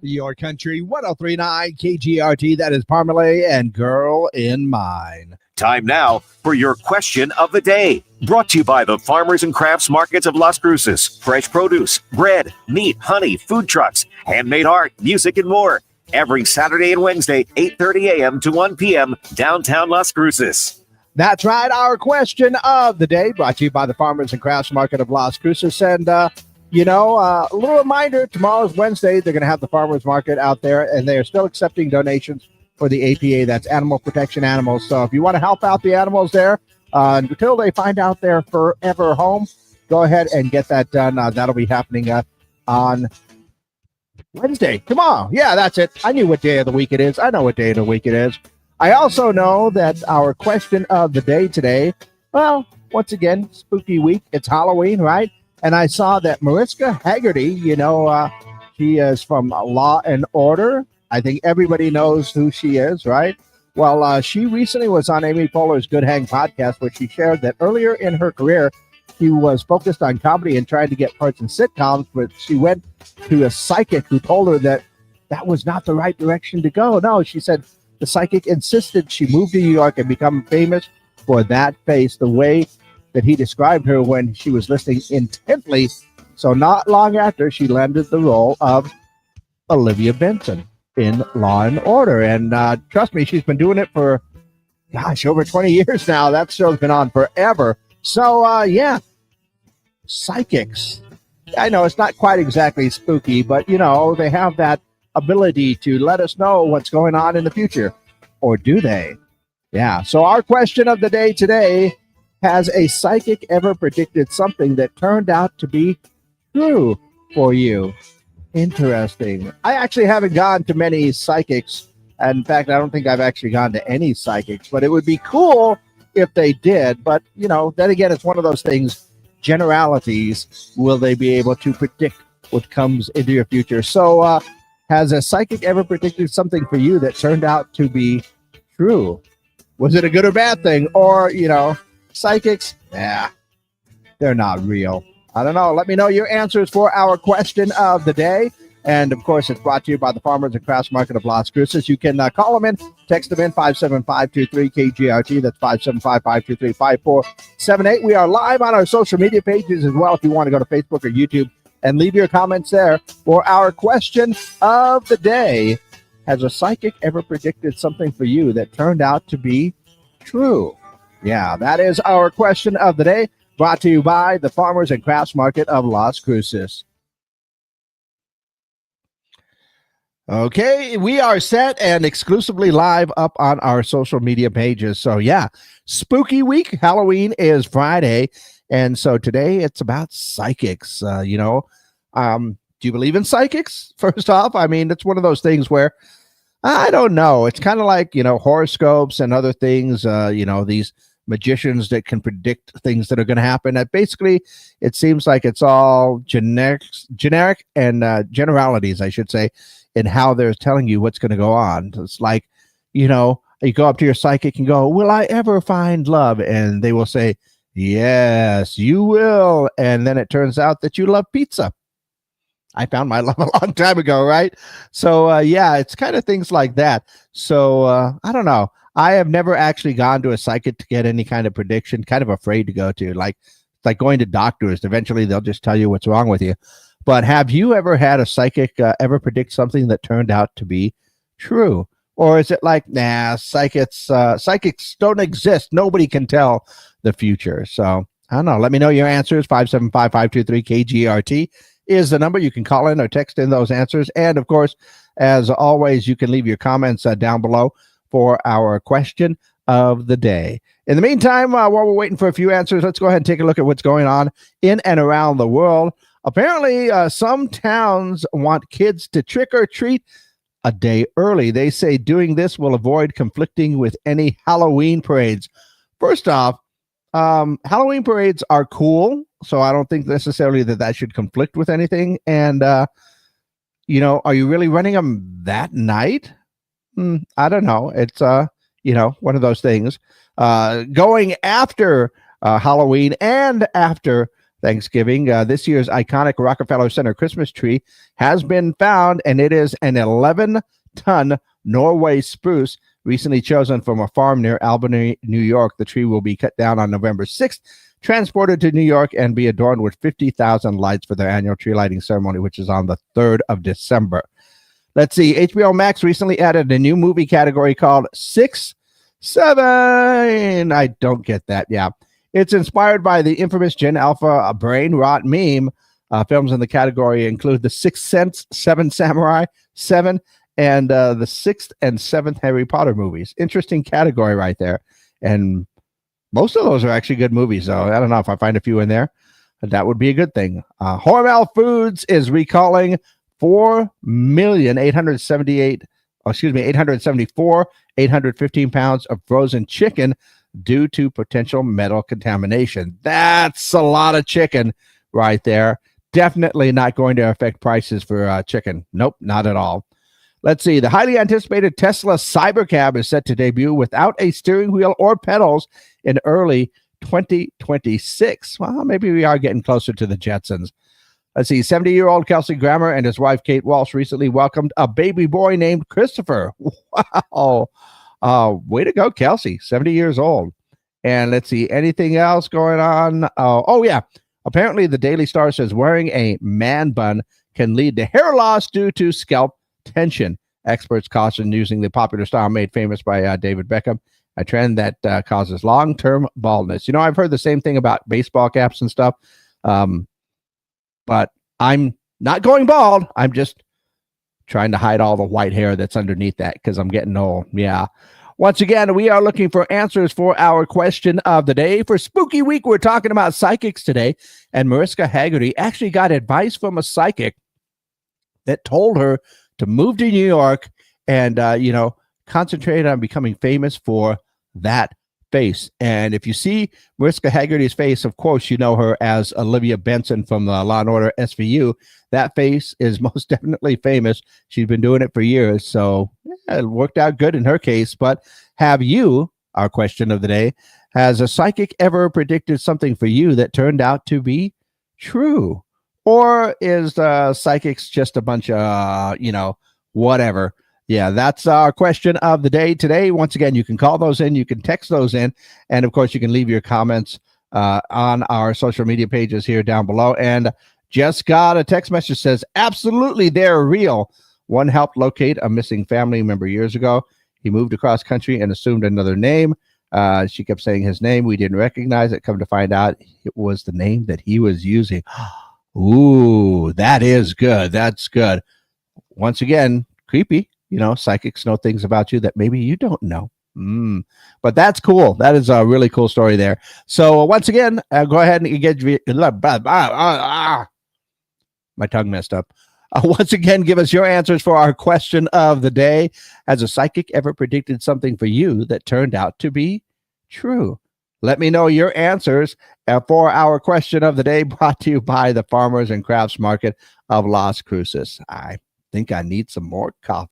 Your country 1039 KGRT. That is Parmalee and Girl in Mine. Time now for your question of the day. Brought to you by the Farmers and Crafts Markets of Las Cruces. Fresh produce, bread, meat, honey, food trucks, handmade art, music, and more. Every Saturday and Wednesday, 8:30 a.m. to 1 p.m. downtown Las Cruces. That's right. Our question of the day brought to you by the Farmers and Crafts Market of Las Cruces. And, a little reminder, tomorrow's Wednesday. They're going to have the Farmers Market out there, and they are still accepting donations for the APA. That's Animal Protection Animals. So if you want to help out the animals there until they find out their forever home, go ahead and get that done. That'll be happening on Wednesday, tomorrow. Yeah, that's it. I knew what day of the week it is. I know what day of the week it is. I also know that our question of the day today, well, once again, spooky week. It's Halloween, right? And I saw that Mariska Hargitay, she is from Law and Order. I think everybody knows who she is, right? Well, she recently was on Amy Poehler's Good Hang podcast, where she shared that earlier in her career, she was focused on comedy and trying to get parts in sitcoms, but she went to a psychic who told her that that was not the right direction to go. No, she said the psychic insisted she move to New York and become famous for that face, the way that he described her when she was listening intently. So not long after, she landed the role of Olivia Benson in Law and Order. And trust me, she's been doing it for, over 20 years now. That show's been on forever. So, psychics. I know it's not quite exactly spooky, but, they have that ability to let us know what's going on in the future. Or do they? Yeah. So our question of the day today, has a psychic ever predicted something that turned out to be true for you? Interesting. I actually haven't gone to many psychics. In fact, I don't think I've actually gone to any psychics, but it would be cool if they did. But, then again, it's one of those things, generalities. Will they be able to predict what comes into your future? So has a psychic ever predicted something for you that turned out to be true? Was it a good or bad thing? Or, psychics, they're not real. I don't know. Let me know your answers for our question of the day. And, of course, it's brought to you by the Farmers and Crafts Market of Las Cruces. You can call them in, text them in, 57523-KGRT. That's 575-523-5478. We are live on our social media pages as well if you want to go to Facebook or YouTube and leave your comments there for our question of the day. Has a psychic ever predicted something for you that turned out to be true? Yeah, that is our question of the day, brought to you by the Farmers and Crafts Market of Las Cruces. Okay, we are set and exclusively live up on our social media pages. So, spooky week. Halloween is Friday. And so today it's about psychics. Do you believe in psychics? First off, I mean, it's one of those things where I don't know. It's kind of like, horoscopes and other things, these magicians that can predict things that are going to happen. That basically, it seems like it's all generic and generalities, I should say, in how they're telling you what's going to go on. It's like, you go up to your psychic and go, will I ever find love? And they will say, yes, you will. And then it turns out that you love pizza. I found my love a long time ago, right? So, it's kind of things like that. So, I don't know. I have never actually gone to a psychic to get any kind of prediction, kind of afraid to go to. Like going to doctors. Eventually, they'll just tell you what's wrong with you. But have you ever had a psychic ever predict something that turned out to be true? Or is it like, psychics don't exist. Nobody can tell the future. So, I don't know. Let me know your answers. 575-523-KGRT is the number. You can call in or text in those answers. And, of course, as always, you can leave your comments down below for our question of the day. In the meantime, while we're waiting for a few answers, let's go ahead and take a look at what's going on in and around the world. Apparently, some towns want kids to trick or treat a day early. They say doing this will avoid conflicting with any Halloween parades. First off, Halloween parades are cool, so I don't think necessarily that should conflict with anything. And, are you really running them that night? I don't know. It's, one of those things. Going after Halloween and after Thanksgiving. This year's iconic Rockefeller Center Christmas tree has been found, and it is an 11-ton Norway spruce recently chosen from a farm near Albany, New York. The tree will be cut down on November 6th, transported to New York, and be adorned with 50,000 lights for their annual tree lighting ceremony, which is on the 3rd of December. Let's see. HBO Max recently added a new movie category called 6-7. I don't get that. Yeah. It's inspired by the infamous Gen Alpha brain rot meme. Films in the category include The Sixth Sense, Seven Samurai, 7, and the 6th and 7th Harry Potter movies. Interesting category right there. And most of those are actually good movies, though. I don't know if I find a few in there. That would be a good thing. Hormel Foods is recalling 874,815 pounds of frozen chicken due to potential metal contamination. That's a lot of chicken right there. Definitely not going to affect prices for chicken. Nope, not at all. Let's see. The highly anticipated Tesla Cybercab is set to debut without a steering wheel or pedals in early 2026. Well, maybe we are getting closer to the Jetsons. Let's see. 70-year-old Kelsey Grammer and his wife, Kate Walsh, recently welcomed a baby boy named Christopher. Wow. Way to go, Kelsey. 70 years old. And let's see. Anything else going on? Oh, yeah. Apparently, the Daily Star says wearing a man bun can lead to hair loss due to scalp tension. Experts caution using the popular style made famous by David Beckham, a trend that causes long-term baldness. You know, I've heard the same thing about baseball caps and stuff, but I'm not going bald. I'm just trying to hide all the white hair that's underneath that because I'm getting old. Yeah. Once again, we are looking for answers for our question of the day. For Spooky Week, we're talking about psychics today, and Mariska Haggerty actually got advice from a psychic that told her to move to New York and, concentrate on becoming famous for that face. And if you see Mariska Haggerty's face, of course, you know her as Olivia Benson from the Law & Order SVU. That face is most definitely famous. She's been doing it for years, so it worked out good in her case. But have you, our question of the day, has a psychic ever predicted something for you that turned out to be true? Or is psychics just a bunch of, whatever? Yeah, that's our question of the day today. Once again, you can call those in, you can text those in, and of course, you can leave your comments on our social media pages here down below. And just got a text message that says, absolutely, they're real. One helped locate a missing family member years ago. He moved across country and assumed another name. She kept saying his name. We didn't recognize it. Come to find out, it was the name that he was using. Ooh, that is good. That's good. Once again, creepy. Psychics know things about you that maybe you don't know. But that's cool. That is a really cool story there. So once again, go ahead and get my tongue messed up. Once again, give us your answers for our question of the day. Has a psychic ever predicted something for you that turned out to be true? Let me know your answers for our question of the day, brought to you by the Farmers and Crafts Market of Las Cruces. I think I need some more coffee.